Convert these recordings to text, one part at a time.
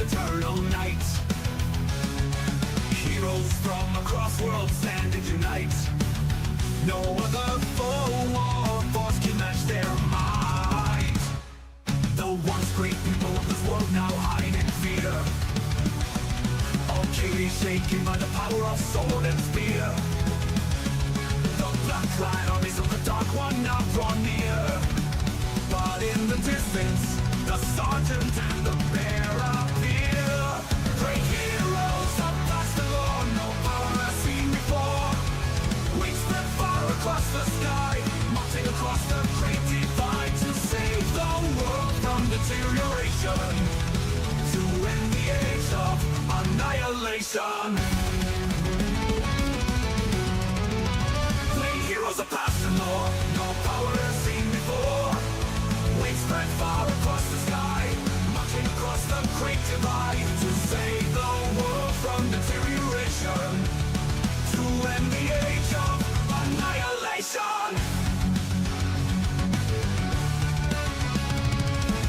Heroes eternal night. Heroes from across worlds stand and unite. No other foe or force can match their might. The once great people of this world now hide in fear. All chaos shaken by the power of sword and spear. The black-clad armies of the Dark One now draw near. But in the distance, the sergeant and the bear appear. Great heroes of past the law, no power has seen before. Wings spread far across the sky, marching across the great divide to save the world from deterioration, to end the age of annihilation. Great heroes of past the law, no power has seen before. Wings spread far across the sky, marching across the great divide to save the world from deterioration, to end the age of annihilation.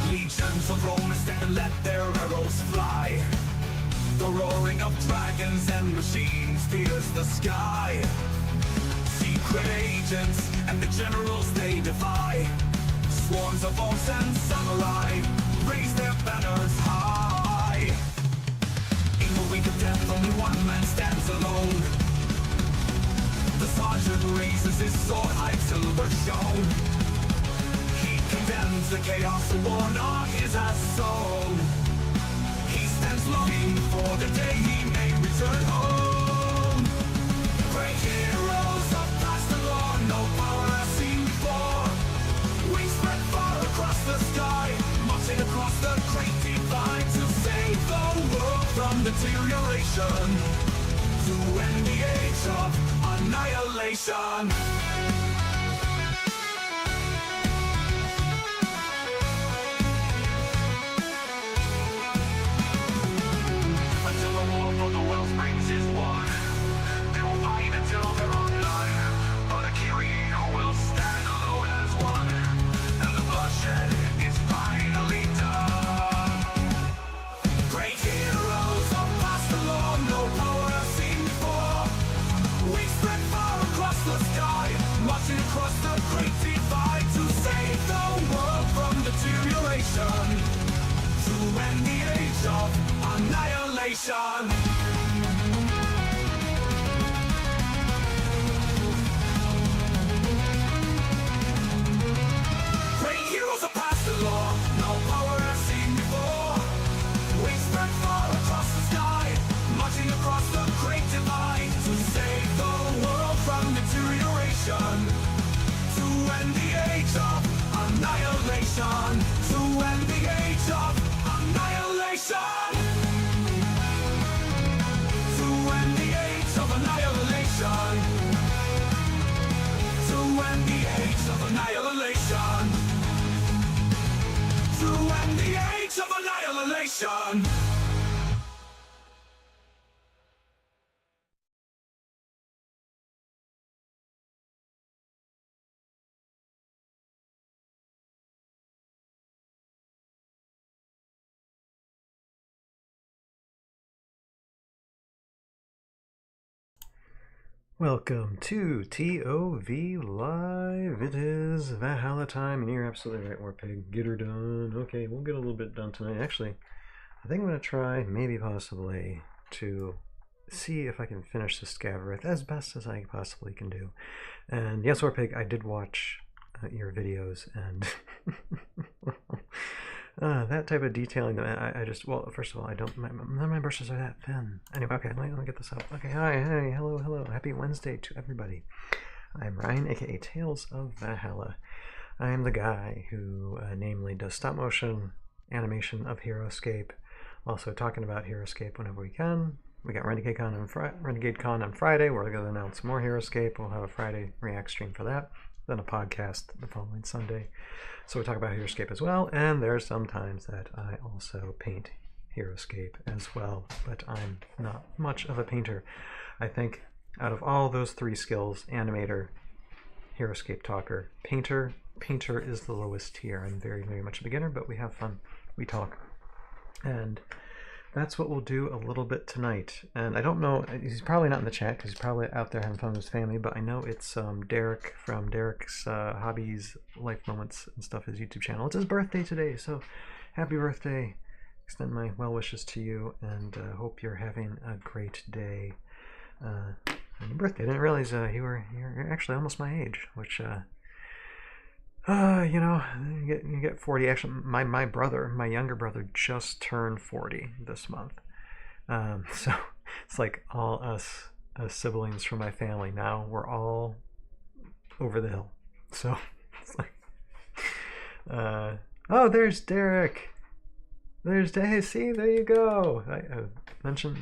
Legions of Romans stand and let their arrows fly. The roaring of dragons and machines fills the sky. Secret agents and the generals they defy. Swarms of orcs and samurai raise their banners high. In the wake of death, only one man stands alone. The sergeant raises his sword, high silver shone. He condemns the chaos the warlock is has sown. He stands longing for the day he may return home. Great heroes of past the law, no power has seen before. Wings spread far across the sky, marching across the great divide to save the world from deterioration, to end the age of annihilation. Until the war for the world springs is won, they will fight until they're on none. But a hero will stand alone as one, and the bloodshed is finally done. Great heroes of past the law, no power has seen before. We spread far across the sky, marching across the great divide to save the world from deterioration, to end the age of annihilation. Great heroes of past the law, no power has seen before. We spread far across the sky, marching across the great divide to save the world from deterioration, to end the age of annihilation, to end the age of annihilation, to end the age of annihilation, to end the age of annihilation, to end the age of annihilation. Welcome to ToV Live. It is Valhalla time, and you're absolutely right, Warpig. Get her done. Okay, we'll get a little bit done tonight. Actually, I think I'm going to try, maybe possibly, to see if I can finish the Scavarith as best as I possibly can do. And yes, Warpig, I did watch your videos, and that type of detailing, I just, well, first of all, I don't, none of my brushes are that thin. Anyway, okay, let me get this up. Okay, hi, hello, happy Wednesday to everybody. I'm Ryan, aka Tales of Valhalla. I am the guy who, namely, does stop motion animation of Heroscape, also talking about Heroscape whenever we can. We got RenegadeCon on Friday. We're going to announce more Heroscape. We'll have a Friday React stream for that, then a podcast the following Sunday. So we talk about Heroscape as well, and there's some times that I also paint Heroscape as well, but I'm not much of a painter. I think out of all those three skills, animator, Heroscape talker, painter is the lowest tier. I'm very, very much a beginner, but we have fun. We talk. And that's what we'll do a little bit tonight. And I don't know, he's probably not in the chat because he's probably out there having fun with his family, but I know it's Derek from Derek's Hobbies, Life Moments and Stuff, his YouTube channel. It's his birthday today, so happy birthday. Extend my well wishes to you, and hope you're having a great day on your birthday. I didn't realize you're actually almost my age, which you know, you get 40. Actually, my brother, my younger brother, just turned 40 this month. So it's like all us siblings from my family now, we're all over the hill. So it's like, oh, there's Derek. There's hey, see, there you go. Mention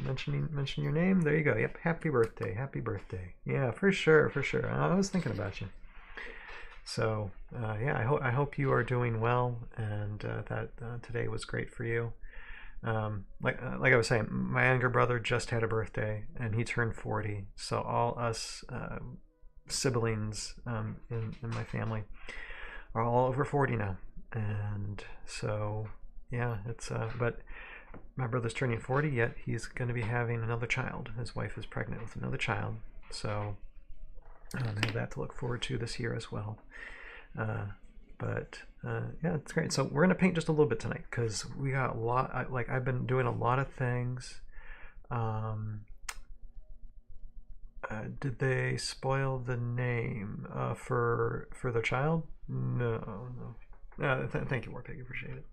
your name. There you go. Yep, happy birthday, happy birthday. Yeah, for sure, for sure. I was thinking about you. So yeah, I hope you are doing well, and that today was great for you. Like I was saying, my younger brother just had a birthday, and he turned 40. So all us siblings in my family are all over 40 now, and so yeah, it's but my brother's turning 40, yet he's going to be having another child. His wife is pregnant with another child, so I have that to look forward to this year as well. But yeah, it's great. So we're gonna paint just a little bit tonight because we got a lot. Like I've been doing a lot of things. Did they spoil the name for their child? No, no. Thank you, Warpig. Appreciate it.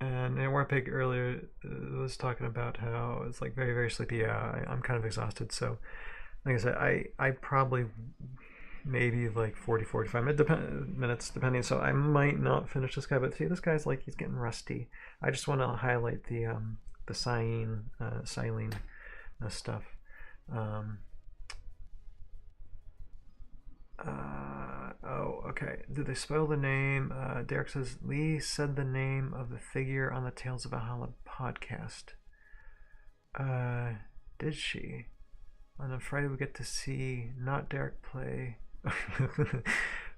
And Warpig earlier was talking about how it's like very, very sleepy. Yeah, I'm kind of exhausted. So, like I said, I probably maybe like 45 minutes depending. So I might not finish this guy, but see, this guy's like he's getting rusty. I just want to highlight the silene stuff. Oh, okay. Did they spoil the name? Derek says Lee said the name of the figure on the Tales of Valhalla podcast. Did she? On a Friday we get to see not Derek play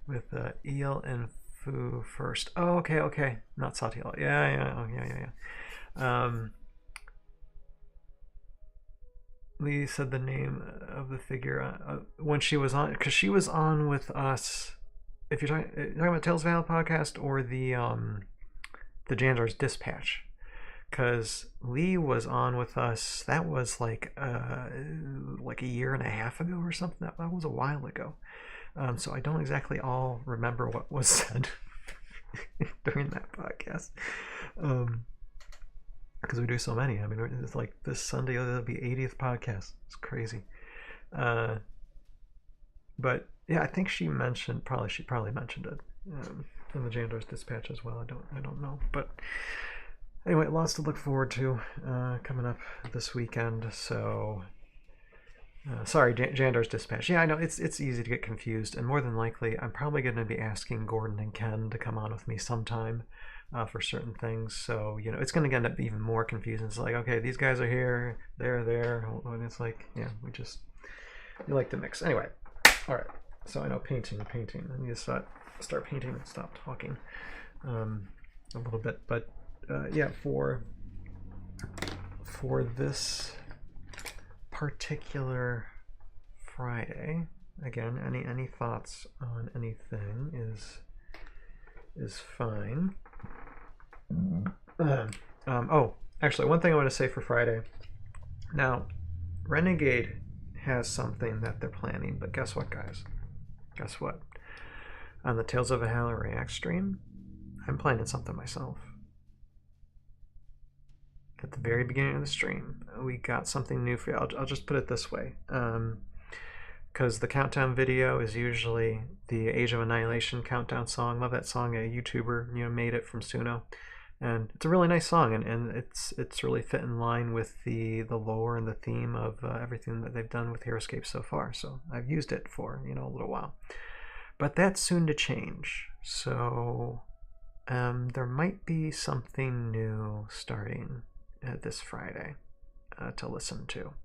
with Eel and Foo first. Oh, okay. Not Satiel. Yeah. Oh, yeah. Lee said the name of the figure when she was on, because she was on with us. If you're talking about Tales of Valhalla podcast or the Jandar's Dispatch, because Lee was on with us. That was like a year and a half ago or something. That was a while ago. So I don't exactly all remember what was said during that podcast. Because we do so many. I mean, it's like this Sunday it'll be 80th podcast. It's crazy. But yeah, I think she probably mentioned it in the Jandar's Dispatch as well. I don't know, but anyway, lots to look forward to coming up this weekend. So sorry, Jandar's Dispatch. Yeah, I know it's easy to get confused, and more than likely, I'm probably going to be asking Gordon and Ken to come on with me sometime. For certain things, so you know it's going to end up even more confusing. It's like, okay, these guys are here, they're there, and it's like, yeah, we like to mix. Anyway, all right. So I know painting. I need to start painting and stop talking a little bit. But yeah, for this particular Friday, again, any thoughts on anything is fine. Oh, actually, one thing I want to say for Friday. Now, Renegade has something that they're planning, but guess what, guys? Guess what? On the Tales of Valhalla React stream, I'm planning something myself. At the very beginning of the stream, we got something new for you. I'll just put it this way. Because the countdown video is usually the Age of Annihilation countdown song. Love that song. A YouTuber made it from Suno. And it's a really nice song, and it's really fit in line with the lore and the theme of everything that they've done with Heroscape so far. So I've used it for a little while, but that's soon to change. So there might be something new starting this Friday to listen to,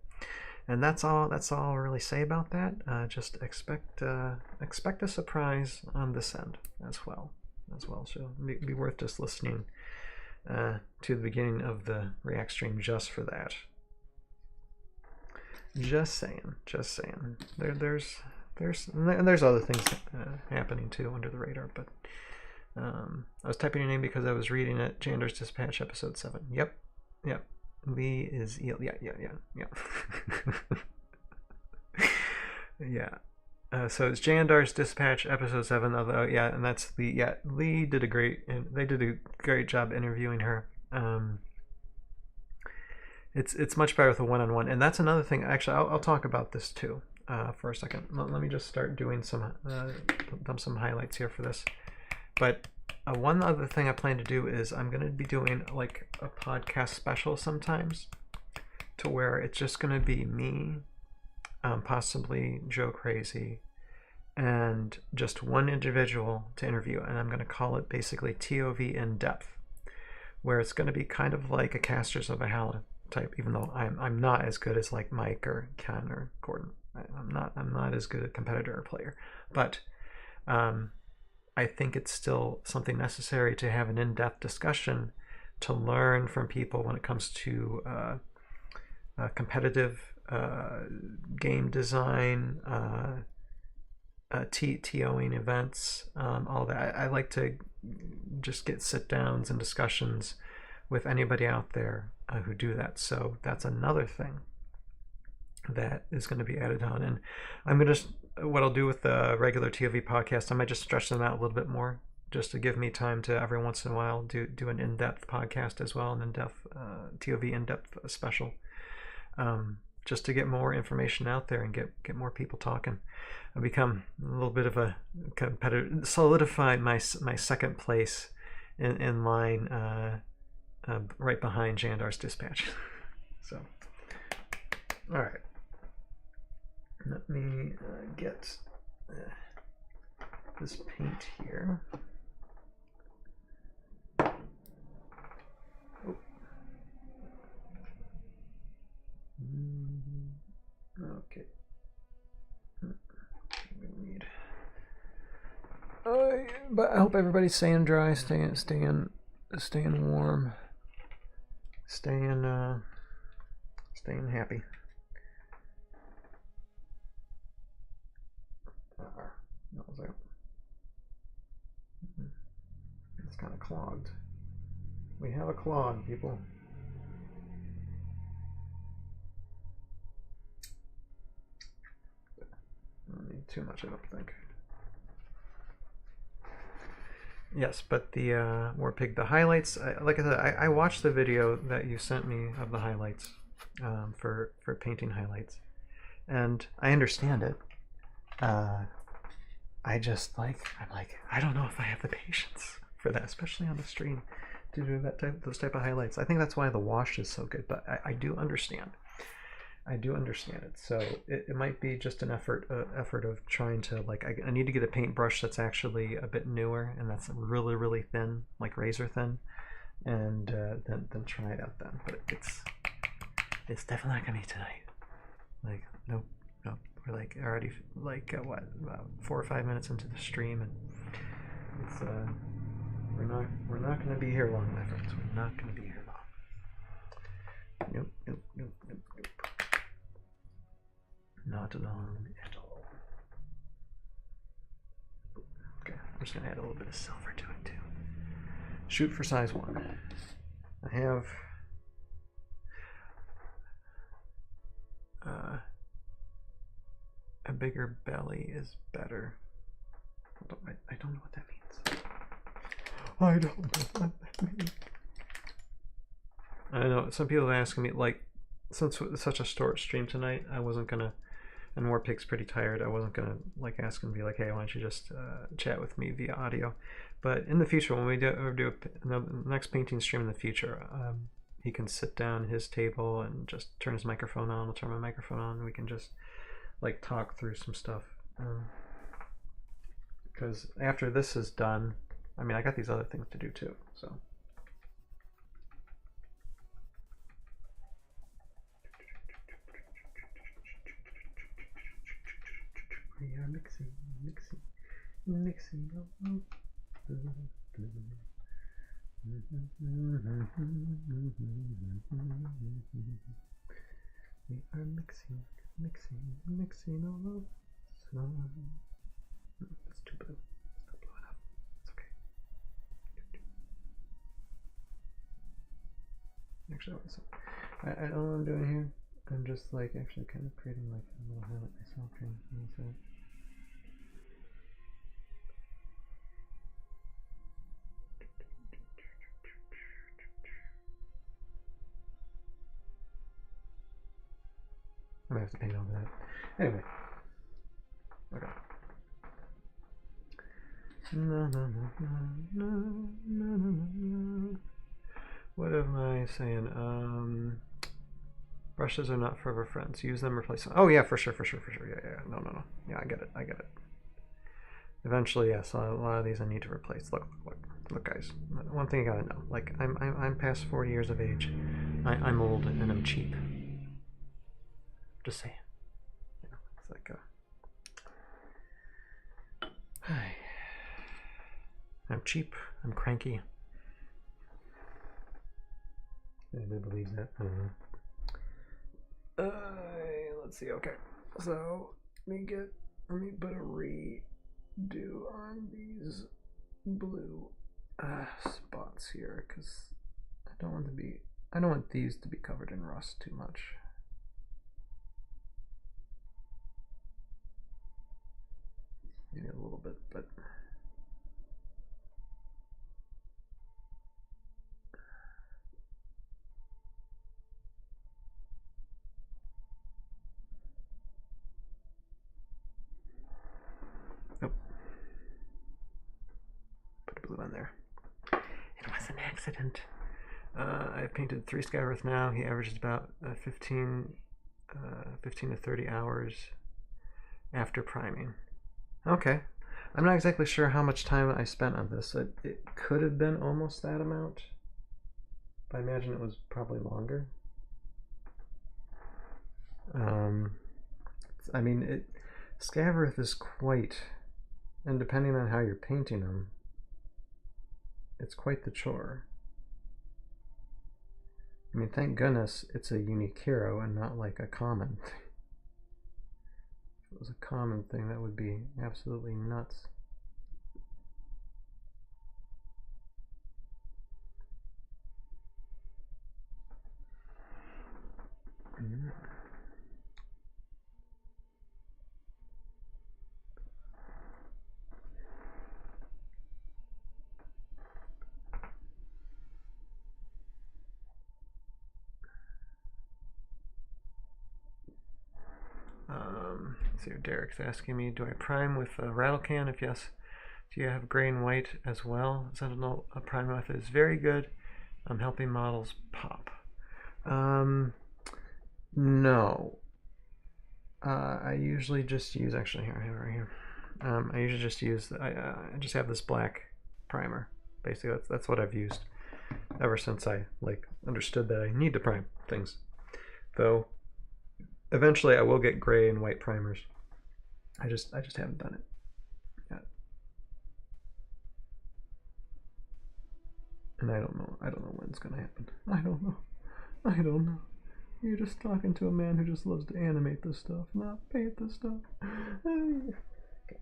and that's all I'll really say about that. Just expect a surprise on this end as well. So it'd be worth just listening to the beginning of the React stream just for that. Just saying. There's other things happening too under the radar, but I was typing your name because I was reading it. Jandar's Dispatch episode 7. Yep. Lee is yeah. Yeah. So it's Jandar's Dispatch episode 7. Although and that's Lee did a great job interviewing her. It's much better with a one-on-one, and that's another thing. Actually, I'll talk about this too for a second. Let me just start doing some highlights here for this. But one other thing I plan to do is I'm going to be doing like a podcast special sometimes, to where it's just going to be me, possibly Joe Crazy, and just one individual to interview, and I'm going to call it basically ToV in depth, where it's going to be kind of like a Casters of Valhalla type, even though I'm not as good as like Mike or Ken or Gordon. I'm not as good a competitor or player, but I think it's still something necessary to have an in-depth discussion to learn from people when it comes to competitive game design, TOing events, all that. I like to just get sit-downs and discussions with anybody out there who do that. So that's another thing that is going to be added on. And I'm going to, what I'll do with the regular ToV podcast, I might just stretch them out a little bit more, just to give me time to every once in a while do an in-depth podcast as well, an in-depth ToV in-depth special, just to get more information out there and get more people talking. I become a little bit of a competitor, solidify my second place in line, right behind Jandar's Dispatch. So, all right. Let me get this paint here. Oh. Okay. We need. But I hope everybody's staying dry, staying warm, staying happy. That was it. It's kind of clogged. We have a clog, people. I don't need too much, I don't think. Yes, but the Warpig, the highlights. Like I said, I watched the video that you sent me of the highlights for painting highlights, and I understand it. I just I'm like, I don't know if I have the patience for that, especially on the stream, to do those type of highlights. I think that's why the wash is so good, but I do understand. I do understand it. So it might be just an effort of trying to, like, I need to get a paintbrush that's actually a bit newer and that's really, really thin, like razor thin, and then try it out then. But it's definitely not gonna be tonight. Like, nope. We're like already like what, about 4 or 5 minutes into the stream, and it's we're not gonna be here long, my friends. We're not gonna be here long. Nope. Not long at all. Okay, I'm just gonna add a little bit of silver to it too. Shoot for size 1. I have a bigger belly is better. I don't know what that means. I don't know what that means. I know some people are asking me, like, since it's such a short stream tonight, I wasn't gonna, and Warpig's pretty tired, I wasn't gonna like ask him to be like, hey, why don't you just chat with me via audio. But in the future, when we do the next painting stream in the future, he can sit down at his table and just turn his microphone on. I'll turn my microphone on, and we can just like talk through some stuff. Because after this is done, I mean, I got these other things to do too, so. We are mixing. We are mixing, mixing all of sun. It's too blue. It's not blue enough. It's okay. Actually, I don't know what I'm doing here. I'm just like actually kind of creating like a little highlight myself here. I'm gonna have to paint over that. Anyway. Okay. What am I saying? Brushes are not forever friends. Use them, replace them. Oh yeah, for sure. Yeah. No. Yeah, I get it. Eventually, yes, a lot of these I need to replace. Look, guys. One thing you gotta know. Like, I'm past 40 years of age. I'm old and I'm cheap. Just saying. You know, it's like I'm cheap. I'm cranky. Anybody believes that? I don't know. Let's see. Okay, so let me put a redo on these blue spots here because I don't want these to be covered in rust too much. Maybe a little bit, but. Nope. Put a blue on there. It was an accident. I've painted 3 Skyworth now. He averages about 15 to 30 hours after priming. Okay. I'm not exactly sure how much time I spent on this. It could have been almost that amount, but I imagine it was probably longer. I mean, Skyworth is quite, and depending on how you're painting them, it's quite the chore. I mean, thank goodness it's a unique hero and not like a common thing. If it was a common thing, that would be absolutely nuts. Let's see, Derek's asking me, do I prime with a rattle can? If yes, do you have gray and white as well? Sentinel prime method is very good. I'm helping models pop. No. I usually just use, actually here, I have it right here. I usually just use, I just have this black primer. Basically, that's what I've used ever since I understood that I need to prime things. Though eventually I will get gray and white primers. I just haven't done it yet. And I don't know when it's gonna happen. I don't know. You're just talking to a man who just loves to animate this stuff, not paint this stuff. Okay.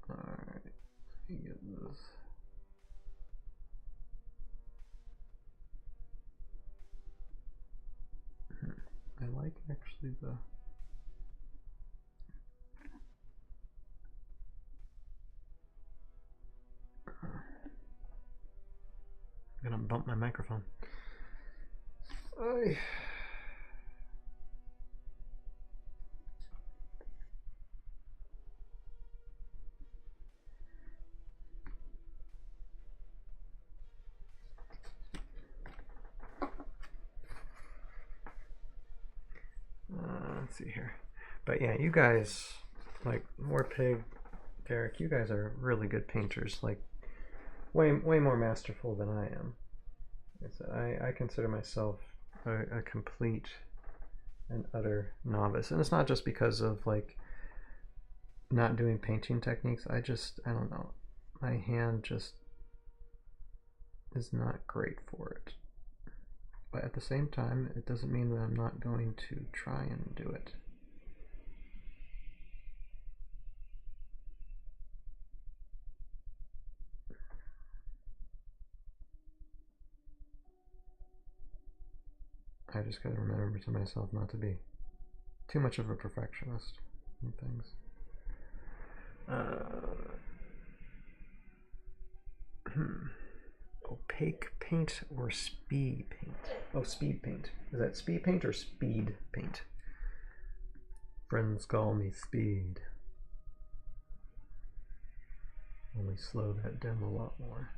Alright, let me get this. I like actually the I'm gonna bump my microphone. Let's see here. But yeah, you guys, like Warpig, Derek, you guys are really good painters. Like way more masterful than I am. I consider myself a complete and utter novice, and it's not just because of like not doing painting techniques. I don't know. My hand just is not great for it. But at the same time, it doesn't mean that I'm not going to try and do it. I just gotta remember to myself not to be too much of a perfectionist in things. Opaque paint or speed paint? Oh, speed paint. Is that speed paint or speed paint? Friends call me Speed. Only slow that down a lot more.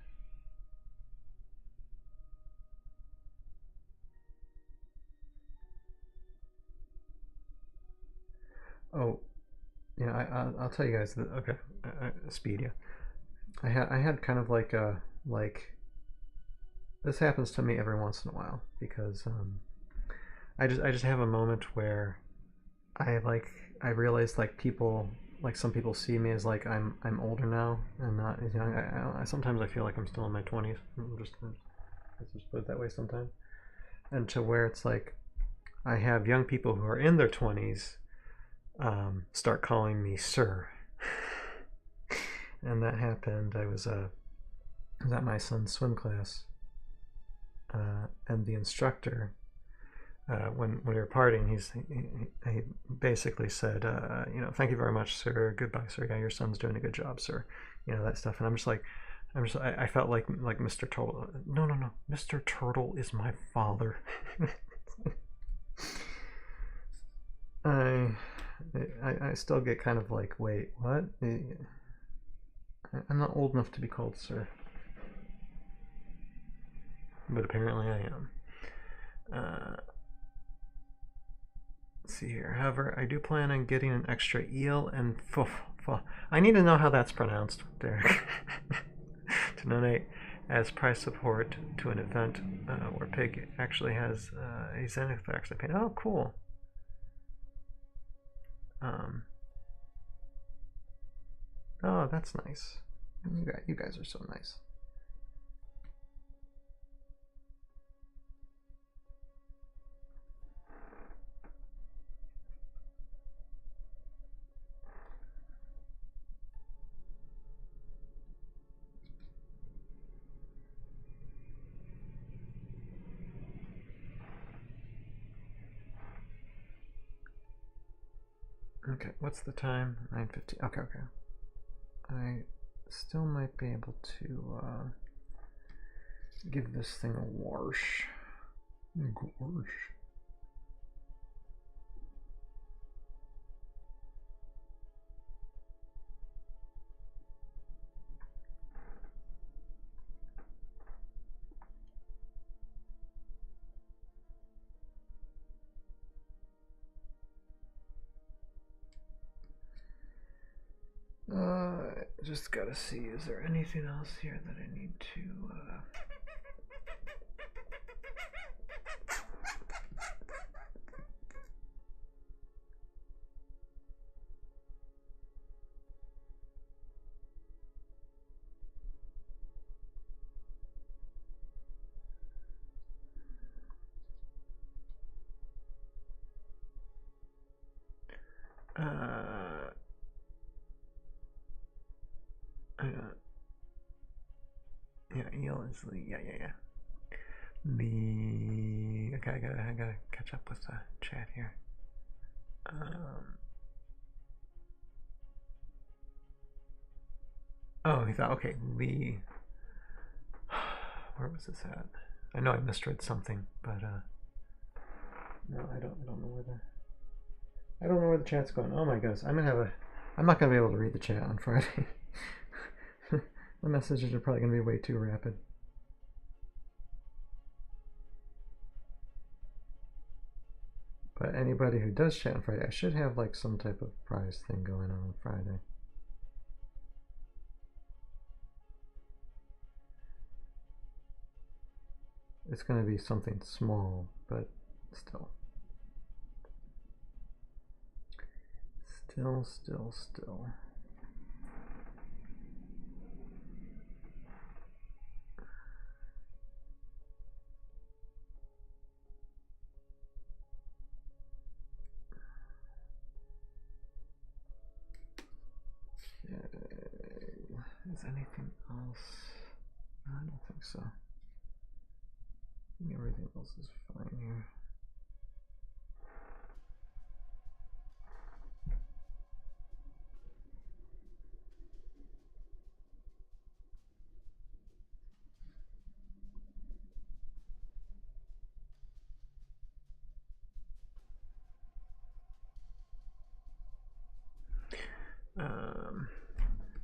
Oh, yeah. I'll tell you guys that. Okay, Speed. Yeah, I had kind of like a this happens to me every once in a while because I just have a moment where I realize like people, like some people see me as like I'm older now and not as young. I sometimes I feel like I'm still in my 20s. Let's just put it that way sometimes. And to where it's like I have young people who are in their 20s start calling me sir. And that happened. I was at my son's swim class, and the instructor, when we were parting, he basically said, thank you very much, sir. Goodbye, sir. Yeah, your son's doing a good job, sir. That stuff. And I felt like Mr. Turtle. No, Mr. Turtle is my father. I still get kind of like, wait, what? I'm not old enough to be called sir. But apparently I am. Let's see here. However, I do plan on getting an extra eel and I need to know how that's pronounced, Derek. To donate as price support to an event where Pig actually has a Zenith actually paint. Oh, cool. Oh, that's nice. You guys are so nice. Okay, what's the time? 9:50. Okay. I still might be able to give this thing a wash. Gorsh. Just gotta see, is there anything else here that I need to yeah, eel is the yeah. Okay, I gotta catch up with the chat here. Oh, he thought, okay, Lee. Where was this at? I know I misread something, but no, I don't know where the chat's going. Oh my goodness, I'm not gonna be able to read the chat on Friday. The messages are probably gonna be way too rapid. But anybody who does chat on Friday, I should have like some type of prize thing going on Friday. It's going to be something small, but still. Still. Is anything else? I don't think so. I think everything else is fine here.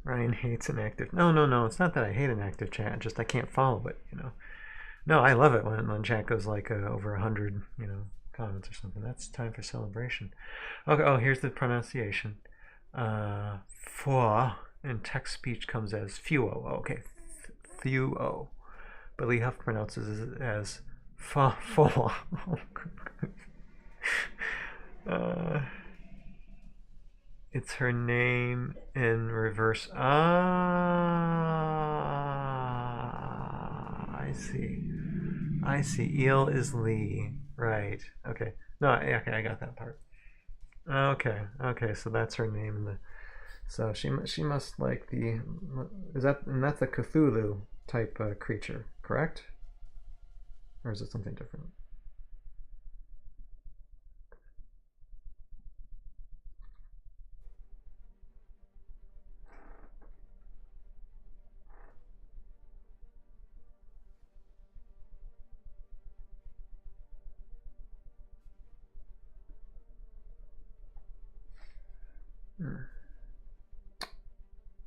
Ryan hates an active. No. It's not that I hate an active chat. Just I can't follow it. No, I love it when chat goes like over 100, comments or something. That's time for celebration. Okay. Oh, here's the pronunciation. For in text speech comes as fuo. Okay, fuo. But Lee Huff pronounces it as fa. It's her name in reverse. I see. Eel is Lee. Right. Okay. No, okay, I got that part. Okay. So that's her name in the. So she must like the. That's a Cthulhu type creature, correct? Or is it something different?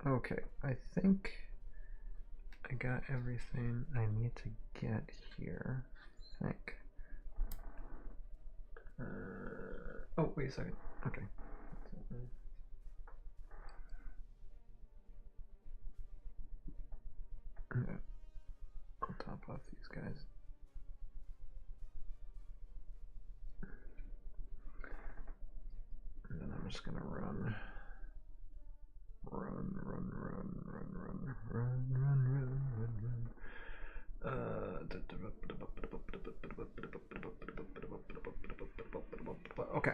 Okay, I think I got everything I need to get here. I think. Oh, wait a second. Okay. I'll top off these guys. And then I'm just gonna run. Okay.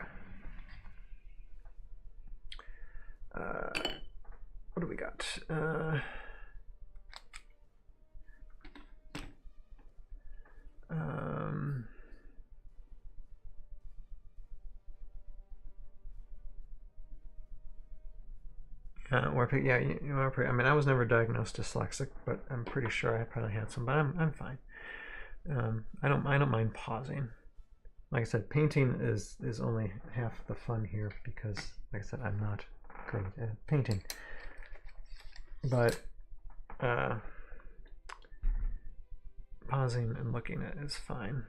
What do we got? Yeah, you are pretty. I mean, I was never diagnosed dyslexic, but I'm pretty sure I probably had some. But I'm fine. I don't mind pausing. Like I said, painting is only half the fun here because, like I said, I'm not great at painting. But pausing and looking at it is fine.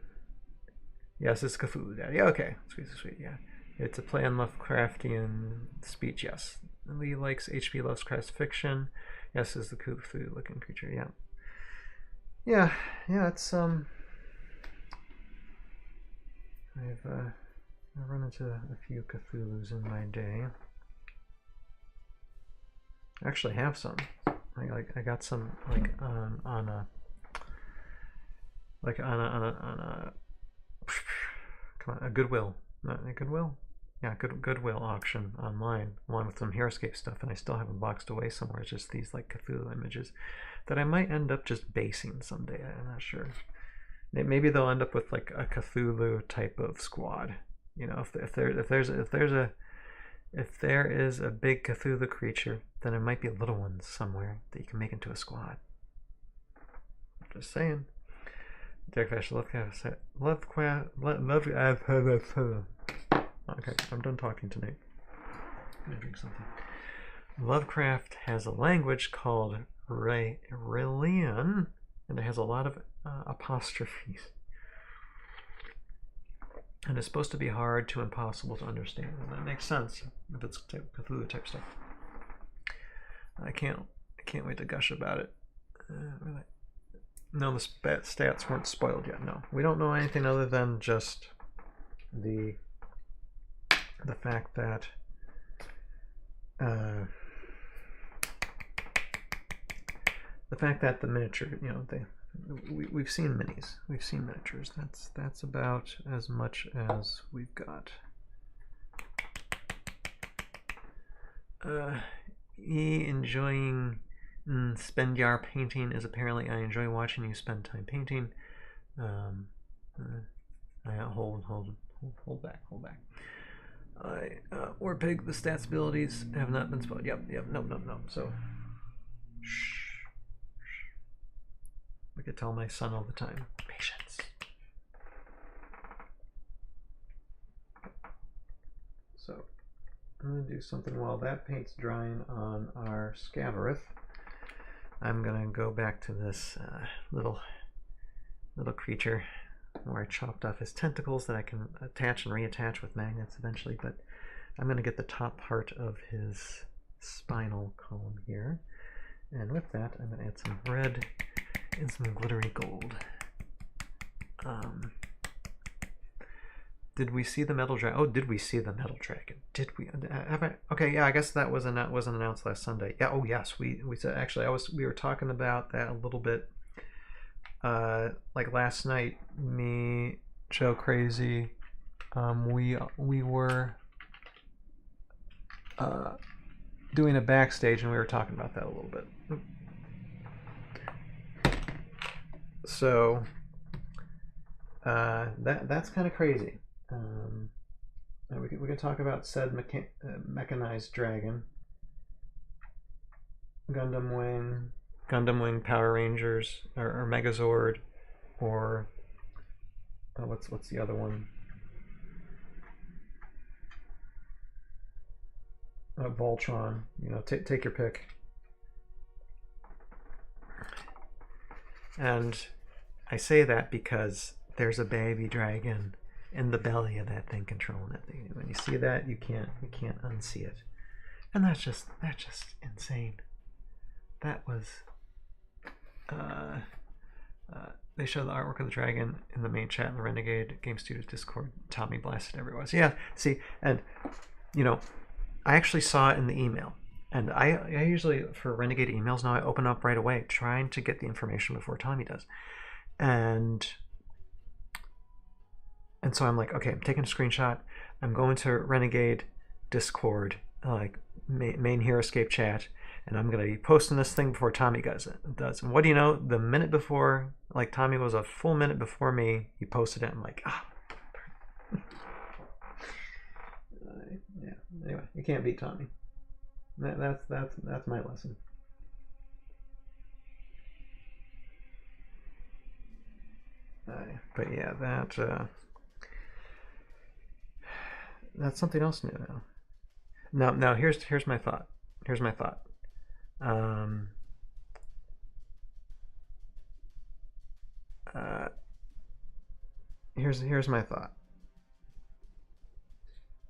Yes, it's Cthulhu Daddy. Okay, sweet. Yeah, it's a play on Lovecraftian speech. Yes. Lee likes H.P. Lovecraft's fiction. Yes, is the Cthulhu looking creature. Yeah. It's I've run into a few Cthulhus in my day. I actually have some. I got some on a Goodwill. Not a Goodwill. Yeah, Goodwill auction online, along with some Heroscape stuff, and I still have them boxed away somewhere. It's just these like Cthulhu images that I might end up just basing someday. I'm not sure. Maybe they'll end up with like a Cthulhu type of squad. If there is a big Cthulhu creature, then there might be little ones somewhere that you can make into a squad. Just saying. Derek Vash, Okay, I'm done talking tonight. I'm gonna drink something. Lovecraft has a language called Rillian, and it has a lot of apostrophes. And it's supposed to be hard to impossible to understand, and that makes sense if it's Cthulhu type stuff. I can't wait to gush about it. No, the stats weren't spoiled yet. No, we don't know anything other than just the fact that the fact that the miniature, you know, we've seen minis, we've seen miniatures. That's about as much as we've got. Enjoying Spendyar painting is apparently I enjoy watching you spend time painting. Hold back. Or pig, the stats abilities have not been spelled. Yep, no. So, shh. I could tell my son all the time, patience. So, I'm gonna do something while that paint's drying on our Scavarith. I'm gonna go back to this little creature where I chopped off his tentacles that I can attach and reattach with magnets eventually, but I'm going to get the top part of his spinal column here, and with that I'm going to add some red and some glittery gold. Did we see the metal dragon? Oh, did we see the metal dragon? Did we? Okay, yeah, I guess that wasn't announced last Sunday. Yeah. Oh, yes, we said, actually we were talking about that a little bit. Like last night, me, Joe Crazy, we were doing a backstage, and we were talking about that a little bit. So that's kind of crazy. We can talk about said mechanized dragon, Gundam Wing, Power Rangers, or Megazord, or what's the other one? Voltron. You know, take your pick. And I say that because there's a baby dragon in the belly of that thing controlling that thing. When you see that, you can't unsee it, and that's just insane. That was. They show the artwork of the dragon in the main chat in the Renegade Game Studios Discord. Tommy blasted everyone. So yeah, see, and you know, I actually saw it in the email, and I usually, for Renegade emails now, I open up right away, trying to get the information before Tommy does, and so I'm like, okay, I'm taking a screenshot. I'm going to Renegade Discord, like main Heroscape chat, and I'm going to be posting this thing before Tommy does. And what do you know? The minute before, like Tommy was a full minute before me, he posted it. I'm like, yeah. Anyway, you can't beat Tommy. That's my lesson. But yeah, that's something else new now. Now here's my thought. Here's my thought. Here's my thought.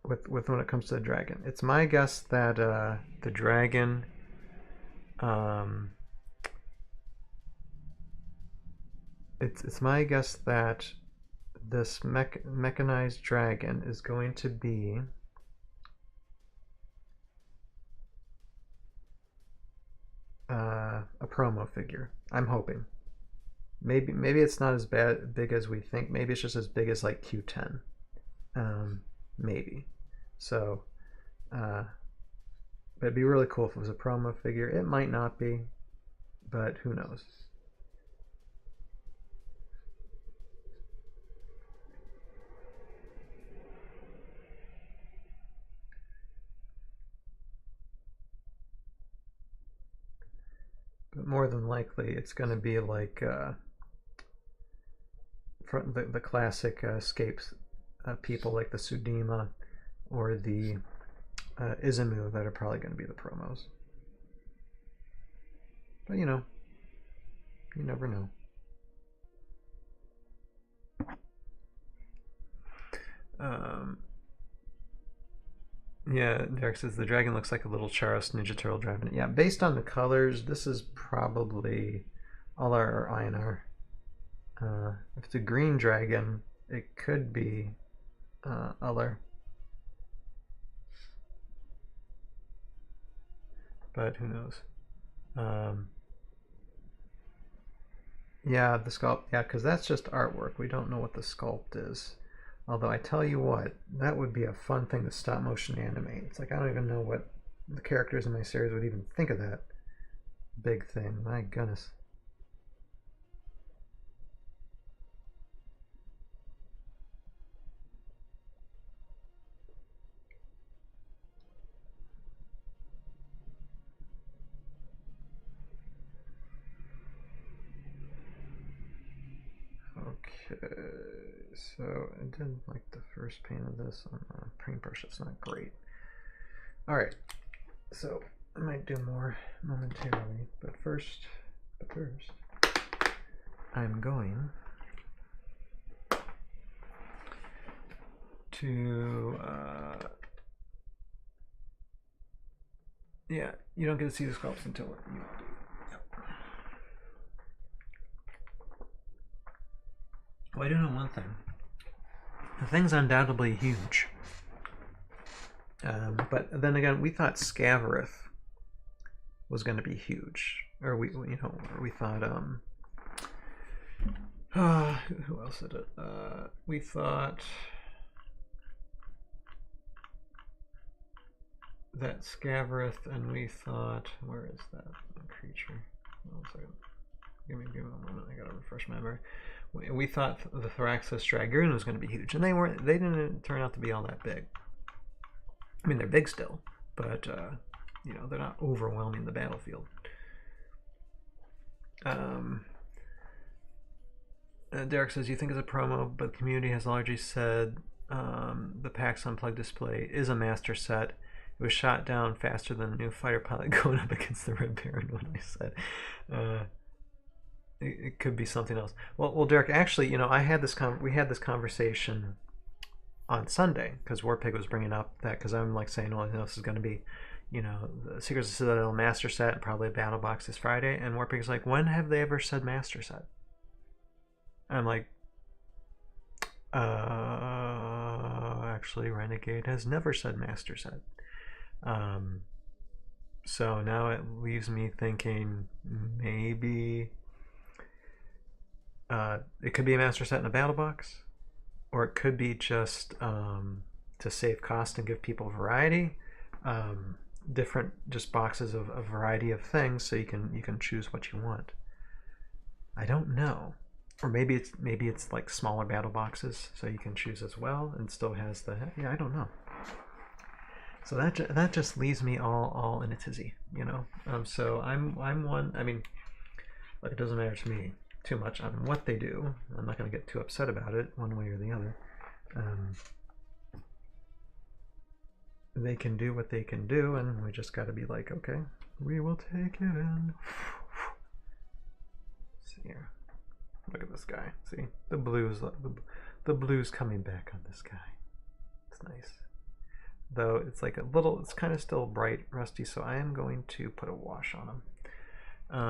With when it comes to the dragon, it's my guess that the dragon, it's my guess that this mechanized dragon is going to be a promo figure. I'm hoping. Maybe it's not as big as we think. Maybe it's just as big as like Q10. Maybe. So, but it'd be really cool if it was a promo figure. It might not be, but who knows? But more than likely, it's going to be like the classic escapes people like the Sudima or the Izumu that are probably going to be the promos. But you know, you never know. Yeah, Derek says the dragon looks like a little Charos Ninja Turtle driving it. Yeah, based on the colors, this is probably all our INR. If it's a green dragon, it could be other. but who knows? Yeah, the sculpt. Yeah, because that's just artwork. We don't know what the sculpt is. Although I tell you what, that would be a fun thing to stop motion animate. It's like I don't even know what the characters in my series would even think of that big thing. My goodness. Okay, so I did like the first paint of this on a paintbrush. It's not great. All right, so I might do more momentarily, but first, I'm going to, yeah, you don't get to see the sculpts until you do. Well, I do know one thing. The thing's undoubtedly huge. But then again, we thought Scavarith was going to be huge, or we thought who else did it? We thought that Scavarith, and we thought, where is that creature? Oh, sorry. Give me a moment. I gotta refresh my memory. We thought the Thraxus Dragoon was going to be huge, and they weren't. They didn't turn out to be all that big. I mean, they're big still, but you know, they're not overwhelming the battlefield. Derek says, you think it's a promo, but the community has largely said the PAX Unplugged display is a master set. It was shot down faster than a new fighter pilot going up against the Red Baron. When I said it could be something else. Well, Derek, actually, you know, we had this conversation on Sunday because Warpig was bringing up that, because I'm like saying, oh, this is going to be, you know, the Secrets of Citadel master set and probably a battle box this Friday. And Warpig's like, when have they ever said master set? I'm like, actually, Renegade has never said master set. So now it leaves me thinking maybe it could be a master set in a battle box, or it could be just to save cost and give people variety, different just boxes of a variety of things, so you can choose what you want. I don't know. Or maybe it's like smaller battle boxes, so you can choose as well, and still has the, yeah, I don't know. So that just leaves me all in a tizzy, you know. So I'm one. I mean, like, it doesn't matter to me too much on what they do. I'm not going to get too upset about it one way or the other. They can do what they can do, and we just got to be like, okay, we will take it in. See here. Look at this guy. See, the blue's coming back on this guy. It's nice. Though it's like a little, it's kind of still bright, rusty, so I am going to put a wash on him.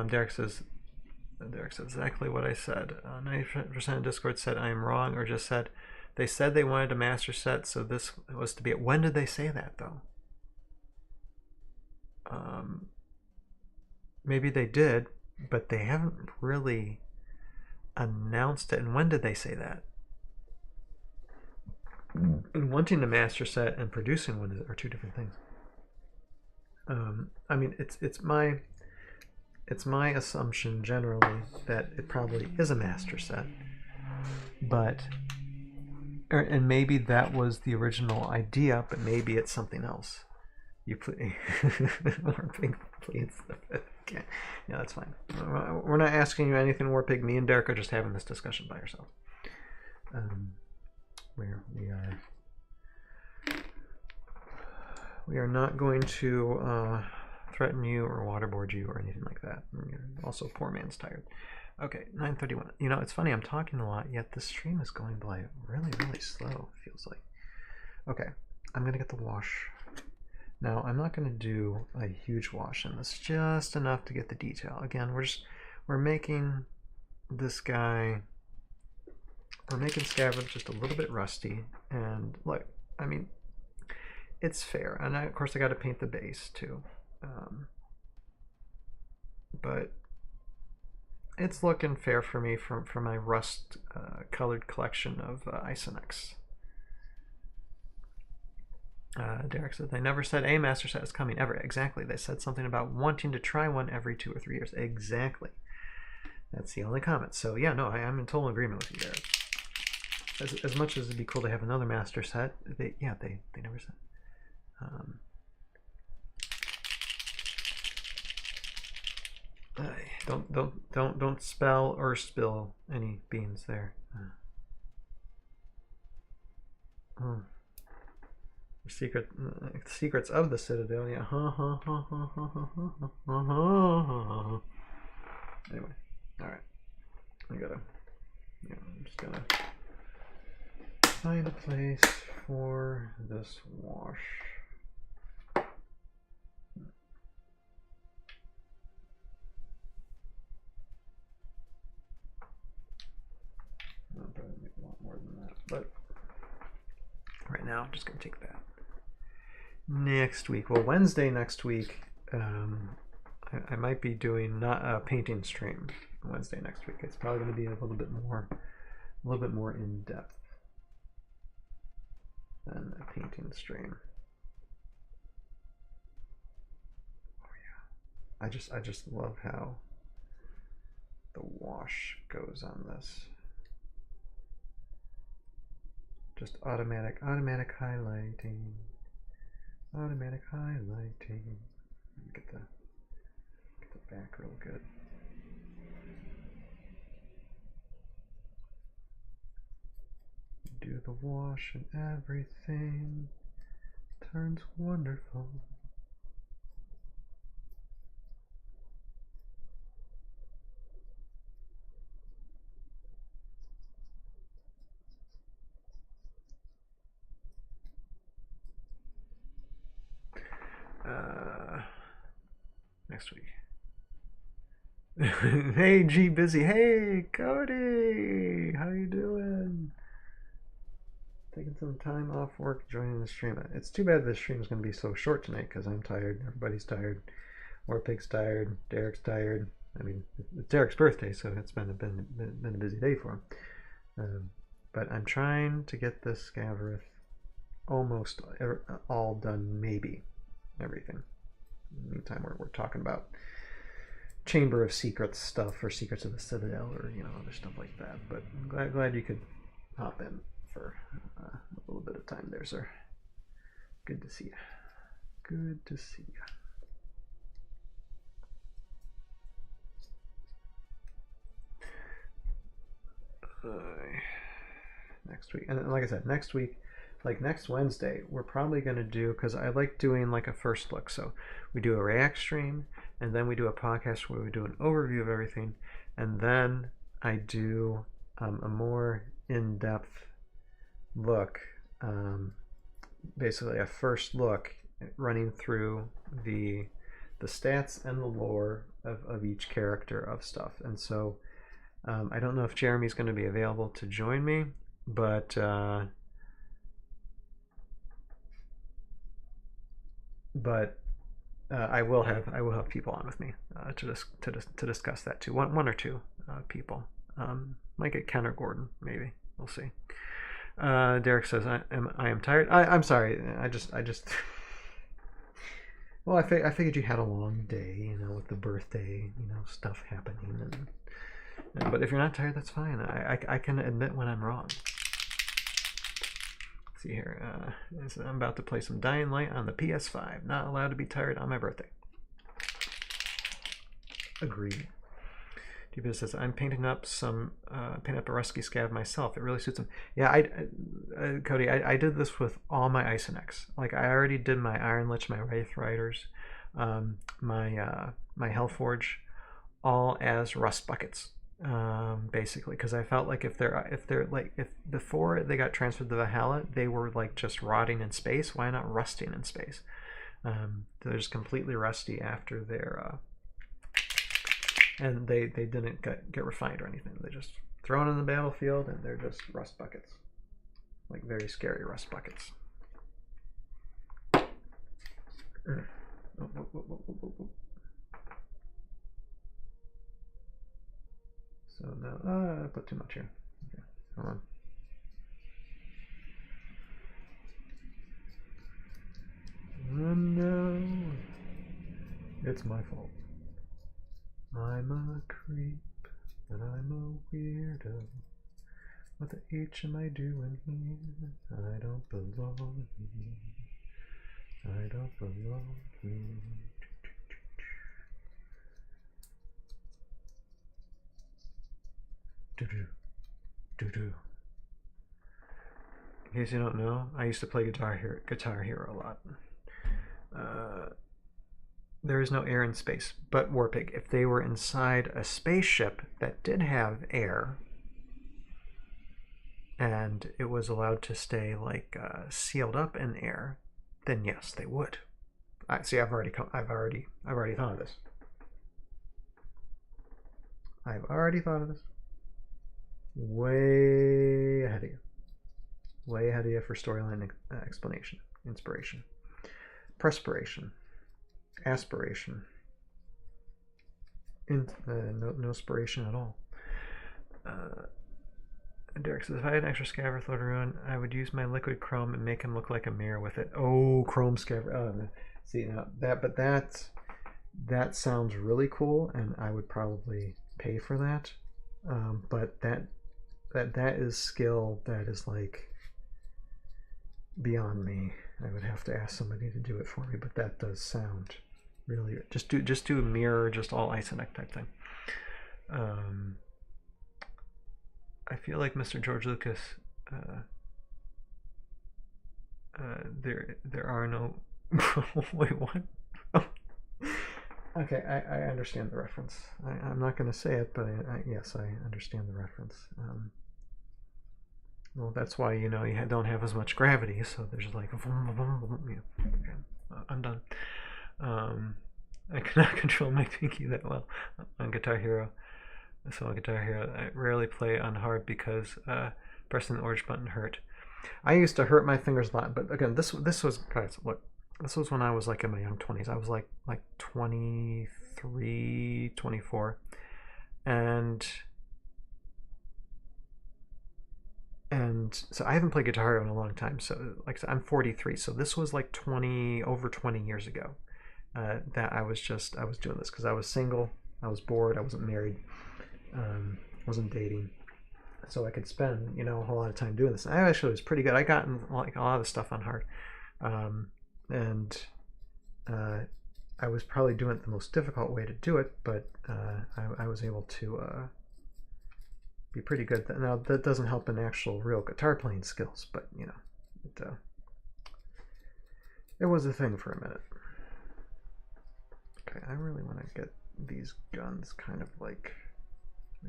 Derek says exactly what I said. 90% of Discord said I am wrong, or just said they said they wanted a master set, so this was to be it. When did they say that, though? Maybe they did, but they haven't really announced it. And when did they say that? And wanting a master set and producing one are two different things. I mean, it's my assumption generally that it probably is a master set, but and maybe that was the original idea, but maybe it's something else. You please, Warpig, please. Okay. Yeah, that's fine. We're not asking you anything, Warpig. Me and Derek are just having this discussion by ourselves. Where we are not going to threaten you or waterboard you or anything like that. Also, poor man's tired. Okay, 9:31. You know, it's funny, I'm talking a lot, yet the stream is going by really, really slow, it feels like. Okay, I'm gonna get the wash. Now, I'm not gonna do a huge wash in this, just enough to get the detail. Again, we're making this guy, we're making Scabbard just a little bit rusty, and look, I mean, it's fair. And of course I got to paint the base too. but it's looking fair for me for my rust colored collection of Isonex. Derek said they never said a master set is coming ever. Exactly. They said something about wanting to try one every 2 or 3 years. Exactly. That's the only comment. So yeah, no, I'm in total agreement with you, Derek. As much as it'd be cool to have another master set, they never said. Don't spell or spill any beans there. Secrets of the Citadel. Yeah. Anyway, all right. I'm just gonna find a place for this wash. I'll probably make a lot more than that, but right now I'm just gonna take that. Next week, well, Wednesday next week, I might be doing not a painting stream Wednesday next week. It's probably going to be a little bit more in depth than a painting stream. Oh yeah, I just love how the wash goes on this. Just automatic highlighting. Automatic highlighting. Get the back real good. Do the wash and everything turns wonderful. Next week. Hey, G Busy. Hey, Cody. How you doing? Taking some time off work, joining the stream. It's too bad this stream is going to be so short tonight because I'm tired. Everybody's tired. Warpig's tired. Derek's tired. I mean, it's Derek's birthday, so it's been a busy day for him. But I'm trying to get this Scavarith almost all done, maybe everything. In the meantime, we're talking about Chamber of Secrets stuff, or Secrets of the Citadel, or other stuff like that. But I'm glad you could hop in for a little bit of time there, sir. Good to see you. Good to see you. Next week, and like I said, next week, like next Wednesday, we're probably going to do, because I like doing like a first look. So we do a react stream, and then we do a podcast where we do an overview of everything, and then I do a more in-depth look, basically a first look running through the stats and the lore of each character of stuff. And so I don't know if Jeremy's going to be available to join me, but I will have people on with me to discuss that too. One or two people. Might get Ken or Gordon, maybe. We'll see. Derek says I am tired. I'm sorry. I just well, I figured you had a long day, with the birthday, stuff happening, but if you're not tired, that's fine. I can admit when I'm wrong. Let's see here. I'm about to play some Dying Light on the PS5. Not allowed to be tired on my birthday. Agreed. Diva says I'm painting up a Rusky Scav myself. It really suits him. Yeah, Cody, I did this with all my Isonex. Like I already did my Iron Lich, my Wraith Riders, my Hellforge, all as rust buckets. Basically, because I felt like if before they got transferred to Valhalla, they were like just rotting in space. Why not rusting in space? They're just completely rusty after their and they didn't get refined or anything. They just thrown in the battlefield, and they're just rust buckets, like very scary rust buckets. So now, I put too much here. Okay, hold on. Oh no, it's my fault. I'm a creep and I'm a weirdo. What the H am I doing here? I don't belong here. I don't belong here. Do-do, do-do. In case you don't know, I used to play Guitar Hero a lot. There is no air in space, but Warpig, if they were inside a spaceship that did have air, and it was allowed to stay like sealed up in air, then yes, they would. See, I've already thought of this. I've already thought of this. Way ahead of you. Way ahead of you for storyline explanation, inspiration, perspiration, aspiration, no aspiration at all. Derek says, if I had an extra scaver floater ruin, I would use my liquid chrome and make him look like a mirror with it. Oh, chrome scaver. Oh, see now that sounds really cool, and I would probably pay for that. But that is skill that is like beyond me. I would have to ask somebody to do it for me, but that does sound really just do a mirror, just all Isoneck type thing. I feel like Mr. George Lucas. There are no. Wait, what? Okay, I understand the reference. I'm not going to say it, but yes, I understand the reference. Well, that's why you don't have as much gravity, so there's like. Okay, I'm done. I cannot control my pinky that well on Guitar Hero. So on Guitar Hero, I rarely play on hard because pressing the orange button hurt. I used to hurt my fingers a lot, but again, this was, guys, look, this was when I was like in my young 20s. I was like 23, 24, and so I haven't played Guitar Hero in a long time. So like I said, I'm 43, so this was like over 20 years ago that I was doing this because I was single, I was bored, I wasn't married. Wasn't dating, so I could spend a whole lot of time doing this. And I actually was pretty good. I got like a lot of the stuff on hard, and I was probably doing it the most difficult way to do it, but I was able to be pretty good. Now that doesn't help in actual real guitar playing skills, but it was a thing for a minute. Okay, I really want to get these guns kind of like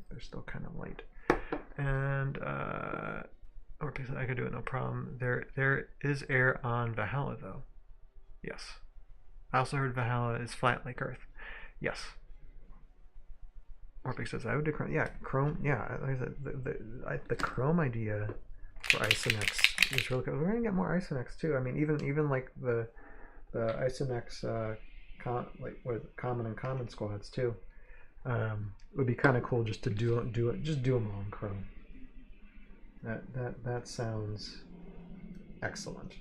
they're still kind of light, and okay, so I could do it no problem. There is air on Valhalla though. Yes, I also heard Valhalla is flat like Earth. Yes. Orpik says I would do chrome. Yeah, chrome. Yeah, like I said, the chrome idea for Isonex is really good. We're gonna get more Isonex too. I mean, even like the Isonex common and common squads too. It would be kind of cool just to do them all in chrome. That sounds excellent.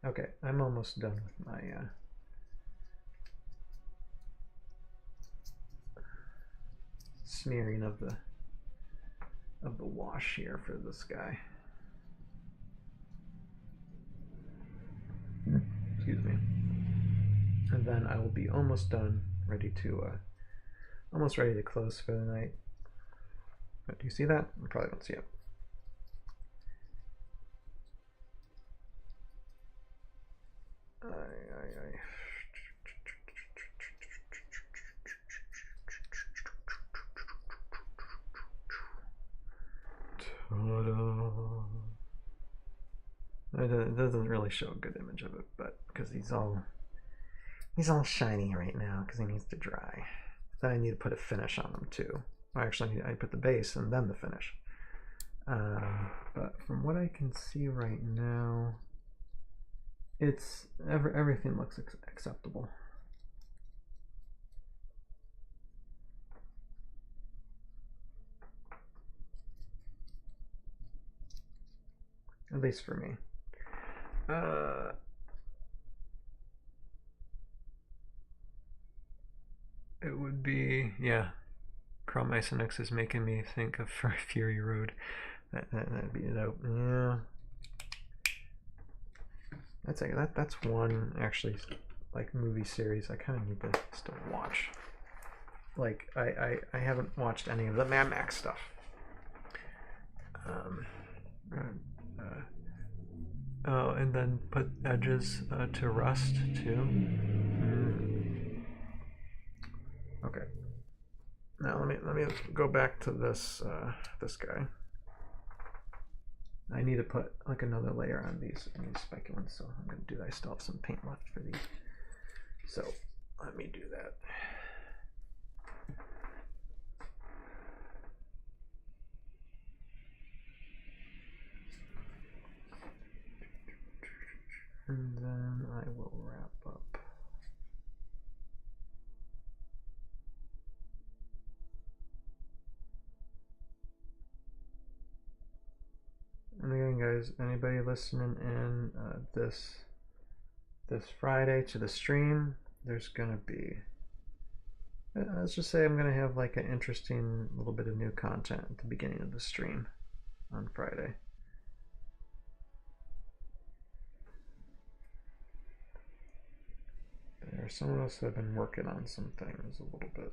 Okay, I'm almost done with my smearing of the wash here for this guy. Excuse me. And then I will be almost done, almost ready to close for the night. But do you see that? You probably don't see it. It doesn't really show a good image of it, but because he's all shiny right now because he needs to dry. Then I need to put a finish on him too. Well, actually, I put the base and then the finish. But from what I can see right now, it's everything looks acceptable. At least for me. It would be, yeah. Chrome Isonix is making me think of Fury Road. That'd be dope. Yeah. That's one actually like movie series I kind of need to still watch. Like I haven't watched any of the Mad Max stuff. Oh, and then put Edges to Rust too. Okay. Now let me go back to this this guy. I need to put like another layer on these speculants, so I'm gonna do that. I still have some paint left for these, so let me do that. And then I will wrap up. And again, guys, anybody listening in this Friday to the stream, there's gonna be, let's just say I'm gonna have like an interesting little bit of new content at the beginning of the stream on Friday. There's some of us that have been working on some things a little bit.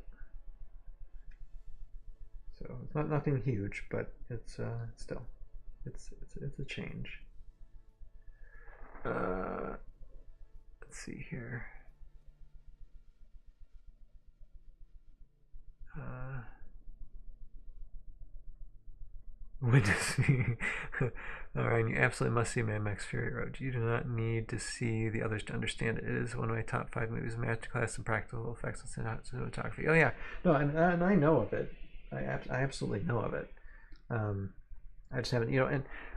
So it's not nothing huge, but it's still it's a change. Let's see here. When to see? Alright, you absolutely must see Mad Max Fury Road. You do not need to see the others to understand it. It is one of my top 5 movies, masterclass in practical effects and cinematography. Oh yeah, no, and I know of it. I absolutely know of it. I just haven't, you know,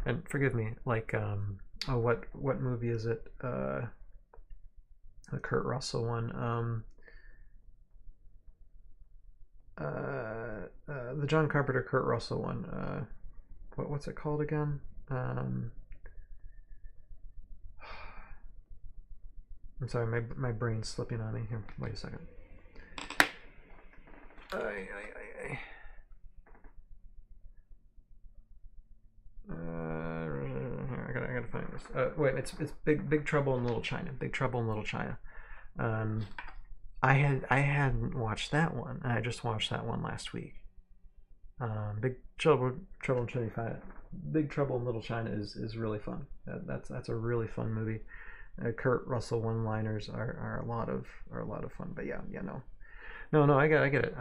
and forgive me, like, oh, what movie is it? The Kurt Russell one. The John Carpenter Kurt Russell one. What's it called again? I'm sorry, my brain's slipping on me here. Wait a second. Here, I gotta find this. Wait, it's Big Trouble in Little China. Big Trouble in Little China. I hadn't watched that one, and I just watched that one last week. Big Trouble in China. Big Trouble in Little China is really fun. That's a really fun movie. Kurt Russell one-liners are a lot of fun. But yeah, no, I get it.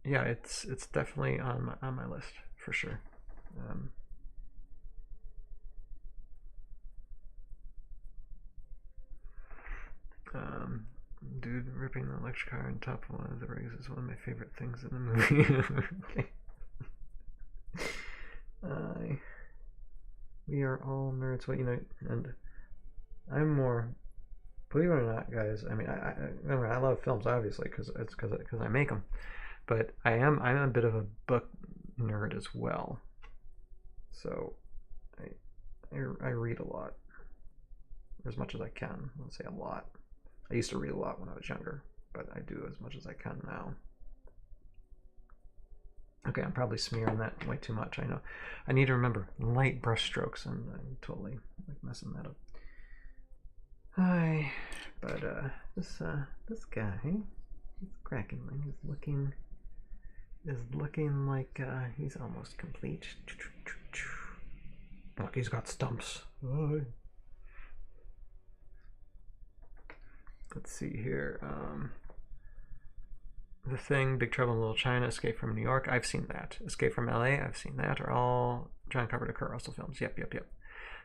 Yeah, it's definitely on my list for sure. Dude ripping the electric car on top of one of the rigs is one of my favorite things in the movie. Okay. We are all nerds. Well, you know, and I'm more. Believe it or not, guys. I mean, I love films obviously because I make them, but I'm a bit of a book nerd as well. So I read a lot, as much as I can. I won't say a lot. I used to read a lot when I was younger, but I do as much as I can now. Okay, I'm probably smearing that way too much. I know. I need to remember light brush strokes, and I'm totally like messing that up. Hi, but this guy, he's cracking. He's looking like he's almost complete. Look, he's got stumps. Hi. Let's see here. The Thing, Big Trouble in Little China, Escape from New York. I've seen that. Escape from LA. I've seen that. Are all John Carpenter, Kurt Russell films. Yep.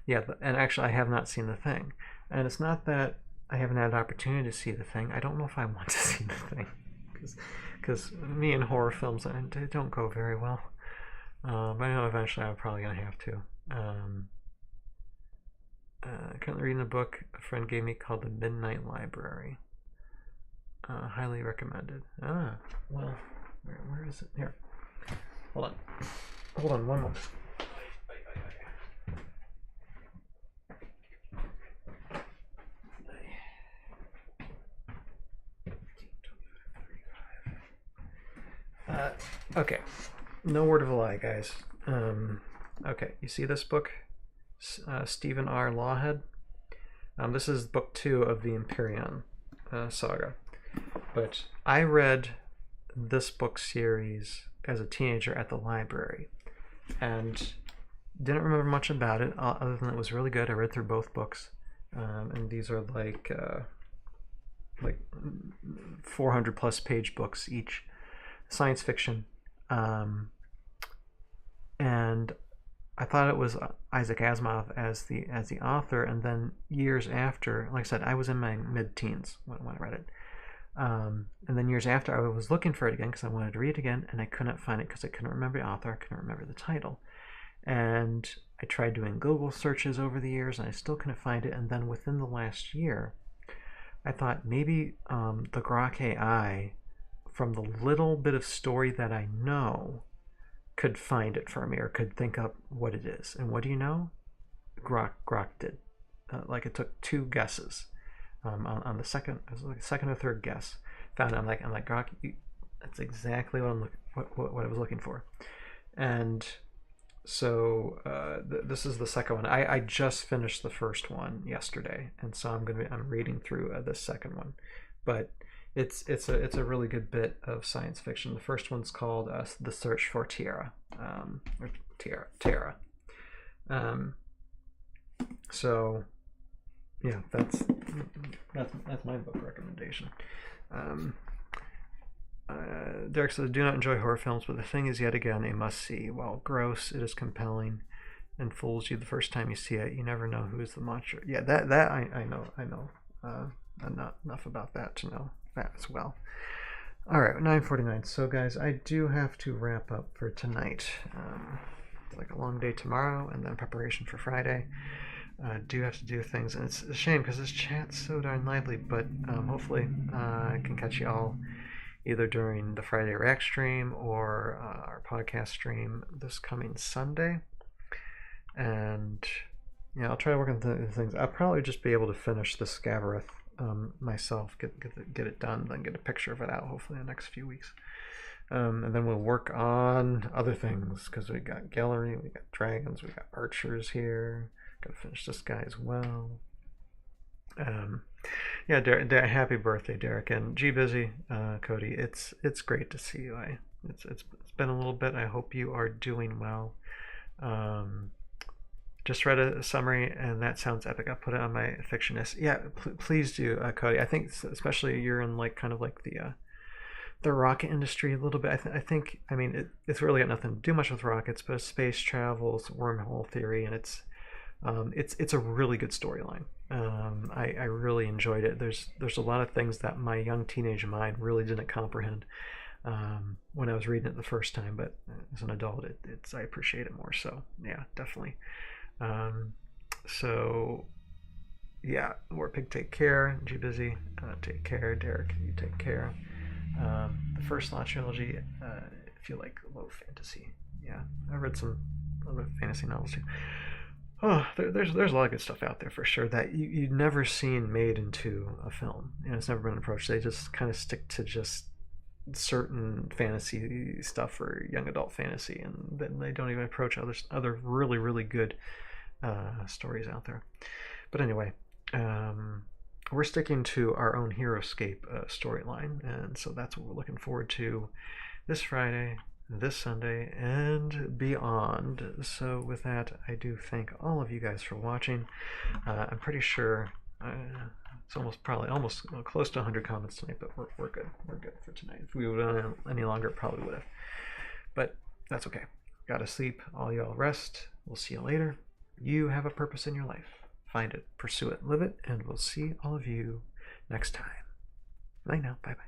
Yeah, and actually, I have not seen The Thing. And it's not that I haven't had an opportunity to see The Thing. I don't know if I want to see The Thing, because me and horror films, they don't go very well. But I know eventually I'm probably gonna have to. Currently reading a book a friend gave me called The Midnight Library. Highly recommended. Well, where is it? Here. Hold on one moment. Okay, no word of a lie, guys. Okay, you see this book? Stephen R. Lawhead. This is book 2 of the Empyrean saga. But I read this book series as a teenager at the library and didn't remember much about it other than it was really good. I read through both books, and these are like 400 plus page books each, science fiction, and I thought it was Isaac Asimov as the author. And then years after, like I said, I was in my mid-teens when I read it. And then years after, I was looking for it again because I wanted to read it again, and I couldn't find it because I couldn't remember the author, I couldn't remember the title. And I tried doing Google searches over the years, and I still couldn't find it. And then within the last year, I thought maybe the Grok AI, from the little bit of story that I know, could find it for me or could think up what it is. And what do you know? Grok did. Like it took 2 guesses. On the second, it was like second or third guess, found it. I'm like Grok, that's exactly what I was looking for. And so this is the second one. I just finished the first one yesterday, and so I'm reading through this second one, but it's a really good bit of science fiction. The first one's called The Search for Tierra, or Tierra. So yeah, that's my book recommendation. Derek says, "Do not enjoy horror films, but the thing is yet again a must-see. While gross, it is compelling and fools you the first time you see it. You never know who is the monster." Yeah, that I know. I'm not enough about that to know that as well. All right, 9:49. So guys, I do have to wrap up for tonight. It's like a long day tomorrow, and then preparation for Friday. Do have to do things, and it's a shame because this chat's so darn lively, but hopefully I can catch you all either during the Friday React stream or our podcast stream this coming Sunday. And yeah, I'll try to work on the things. I'll probably just be able to finish the Scavareth myself, get it done, then get a picture of it out hopefully in the next few weeks. And then we'll work on other things because we got gallery, we got dragons, we got archers here. Gotta finish this guy as well. Yeah, Derek, happy birthday, Derek, and G Busy, Cody. It's great to see you. It's been a little bit. I hope you are doing well. Just read a summary, and that sounds epic. I'll put it on my fictionist. Yeah, please do, Cody. I think especially you're in like kind of like the rocket industry a little bit. I think I mean it's really got nothing to do much with rockets, but space travel, wormhole theory, and it's a really good storyline. I really enjoyed it. There's a lot of things that my young teenage mind really didn't comprehend when I was reading it the first time, but as an adult, I appreciate it more. So yeah, definitely. So yeah, Warpig, take care. G Busy, take care. Derek, you take care. The first launch trilogy, if you like low fantasy, yeah, I read some other fantasy novels too. Oh, there's a lot of good stuff out there for sure that you've never seen made into a film. It's never been approached. They just kind of stick to just certain fantasy stuff or young adult fantasy, and then they don't even approach other really, really good stories out there. But anyway, we're sticking to our own Heroscape storyline, and so that's what we're looking forward to this Friday, this Sunday, and beyond. So with that, I do thank all of you guys for watching. I'm pretty sure it's almost close to 100 comments tonight, but we're good. We're good for tonight. If we would have done it any longer, probably would have. But that's okay. Gotta sleep. All y'all rest. We'll see you later. You have a purpose in your life. Find it, pursue it, live it, and we'll see all of you next time. Night now. Bye-bye.